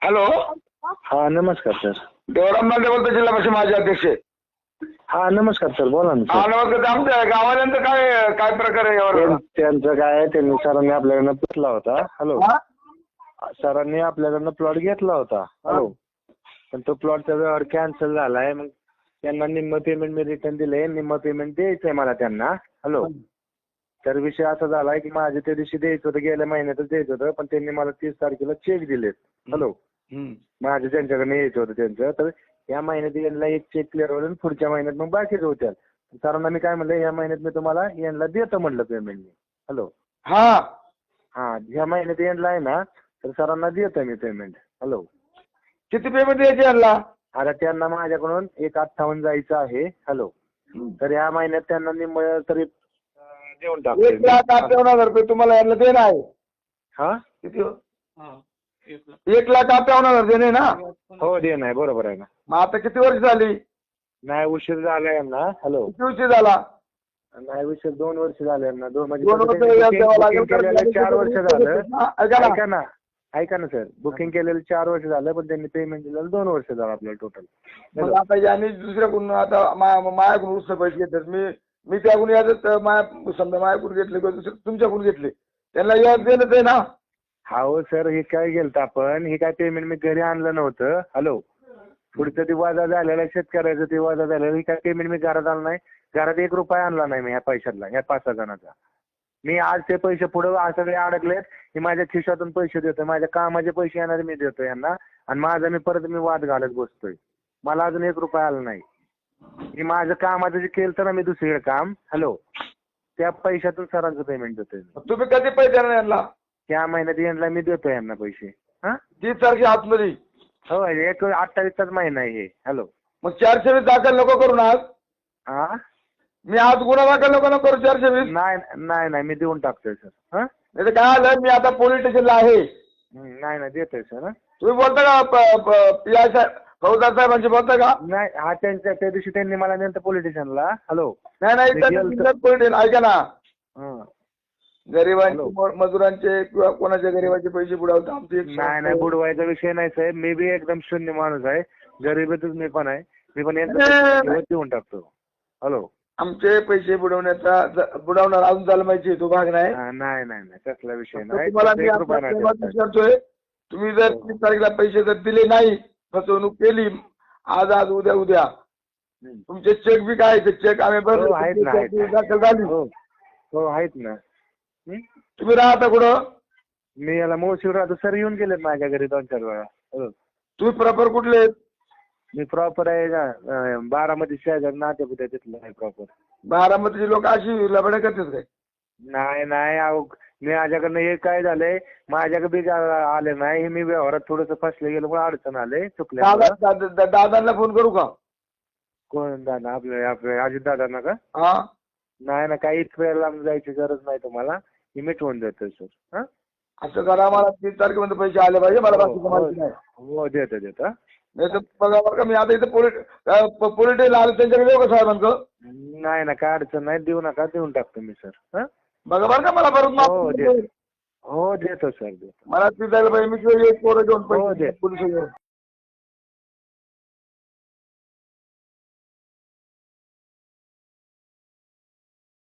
Hello. हा नमस्कार sir. Devram Lande बोलतो, जिल्हा परिषद माजी अध्यक्ष. हा नमस्कार सर, बोला ना हा सर. नमस्कार. आमच्या गावाल्यांचं काय काय प्रकार आहे यावर? त्यांचं काय, त्यांनी सरांनी आपल्याकडनं घेतला होता. हॅलो. हा? सरांनी आपल्याकडनं प्लॉट घेतला होता. हॅलो. पण तो प्लॉटचा व्यवहार कॅन्सल झालाय. मग त्यांना निम्म पेमेंट मी रिटर्न दिले, निम्म पेमेंट द्यायचंय मला त्यांना. हॅलो. तर विषय असा झालाय की माझे त्या दिवशी द्यायचं होतं, गेल्या महिन्यातच द्यायचं होतं, पण त्यांनी मला 30 तारखेला चेक दिलेत. हॅलो. माझं त्यांच्याकडनं यायचं होतं त्यांचं. तर या महिन्यात यांना एक चेक क्लिअर होईल आणि पुढच्या महिन्यात मग बाकीच होत्या. सरांना मी काय म्हणलं, या महिन्यात मी तुम्हाला यांना देतो म्हणलं पेमेंट मी. हॅलो. हा हा ह्या महिन्यात यांना आहे ना, तर सरांना देतो मी पेमेंट. हॅलो. किती पेमेंट द्यायची यांना? आता त्यांना माझ्याकडून 1,58 जायचं आहे. हॅलो. तर या महिन्यात त्यांना निम्म तरी देऊन टाकतो. 1,58,000 तुम्हाला यांना देणं आहे. हा किती? 1,58,000 देणे ना? हो दे नाही, बरोबर आहे ना. मग आता किती वर्ष झाली? नाही उशीर झाला यांना. हॅलो. किती उशीर झाला? नाही उशीर 2 वर्ष झाले यांना. 2 म्हणजे 2 वर्ष द्यावं लागेल. बुकिंग केलेलं 4 वर्ष झालं. ऐका ना. ऐका ना सर, बुकिंग केलेलं 4 वर्ष झालं, पण त्यांनी पेमेंट दिलेलं 2 वर्ष झालं आपल्याला टोटल. मग आता यांनी दुसऱ्याकडून आता माझ्याकडून उसने पैसे घेतात. मी त्याकडून याच समजा माझ्याकडून घेतले किंवा तुमच्याकडून घेतले, त्यांना याद देणंच आहे ना? हो सर, हे काय गेलं आपण, हे काय पेमेंट मी घरी आणलं नव्हतं. हॅलो. पुढचं ते वादा झालेला शेतकऱ्याचं, ते वादा झालेलं, हे काय पेमेंट मी घरात आणलं नाही. घरात 1 रुपया आणला नाही मी ह्या पैशातला, ह्या 5-6 जणांचा. मी आज ते पैसे पुढे सगळे अडकलेत. मी माझ्या खिशातून पैसे देतोय, माझ्या कामाचे पैसे येणारे मी देतोय यांना, आणि माझा मी परत वाद घालत बसतोय. मला अजून 1 रुपया आला नाही. मी माझं कामाचं जे केलं ना मी दुसरीकडे काम, हॅलो, त्या पैशातून सरांचं पेमेंट देतोय. तुम्ही कधी पैसे देणार यांना? त्या महिन्यात यांना मी देतोय यांना पैसे. हा 30 तारखे आतमध्ये. हो, 28चाच महिना आहे हे. हॅलो. मग 420 दाखल नको करून आज. हा मी आज गुन्हा दाखल नको करू 420. नाही नाही नाही, मी देऊन टाकतोय सर. हा नाही तर काय आलं, मी आता पोलीस स्टेशनला आहे. नाही नाही, देतोय सर. तुम्ही बोलता का पी.आय. साहेब, फौजदार साहेबांशी बोलता का? नाही, हा त्यांच्या त्या दिवशी त्यांनी मला नेलं पोलीस स्टेशनला. हॅलो. नाही नाही, पोलीस ऐका ना, हा. गरिबांचे मजुरांचे किंवा कोणाच्या गरिबाचे पैसे बुडवता आमचे नाही नाही, बुडवायचा विषय नाही साहेब. मी बी एकदम शून्य माणूस आहे, गरिबीतच मी पण आहे. मी पण देऊन टाकतो. हॅलो. आमचे पैसे बुडवणार अजून चालवायचे तो भाग नाही. नाही नाही नाही, कसला विषय नाही. तुम्हाला मी विचारतोय, तुम्ही जर 30 तारखेला पैसे जर दिले नाही, फसवणूक केली, आज उद्या तुमचे चेक बी काय चेक आम्ही दाखल झाली. हो आहेत ना. तुम्ही राहता कुठं? मी याला मोशीवर राहतो सर. येऊन गेलेत माझ्या घरी 2-4 वेळा. तुम्ही प्रॉपर कुठले आहेत? मी प्रॉपर आहे बारामती शहर, नातेपुत्या तिथलं आहे प्रॉपर. बारामतीचे लोक अशी लबडे करतात काय? नाही नाही, अहो मी माझ्याकडनं हे काय झालंय, माझ्याकडे बी आले नाही. मी व्यवहारात थोडंसं फसले गेलो, पण अडचण आले चुकल्या. दादांना फोन करू का? कोण दादा? आपले अजित दादांना का? हा. नाही ना, काही वेळेला जायची गरज नाही तुम्हाला. मी मिटवून देतोय सर. हा असं करा, मला 30 तारखेमध्ये पैसे आले पाहिजे. मला बाकी माहिती नाही. हो देतो. नाही तर बघा बरं का, मी आता इथे पोलीस स्टेशन आलो, त्यांच्याकडे येऊ का साहेबांचं? नाही ना, काय अडचण नाही, देऊ नका, देऊन टाकतो मी सर. हा बघा बरं का, मला परत हो देतो सर, देतो. मला 30 तारखेला पाहिजे. मी पोरं घेऊन पैसे पोलीस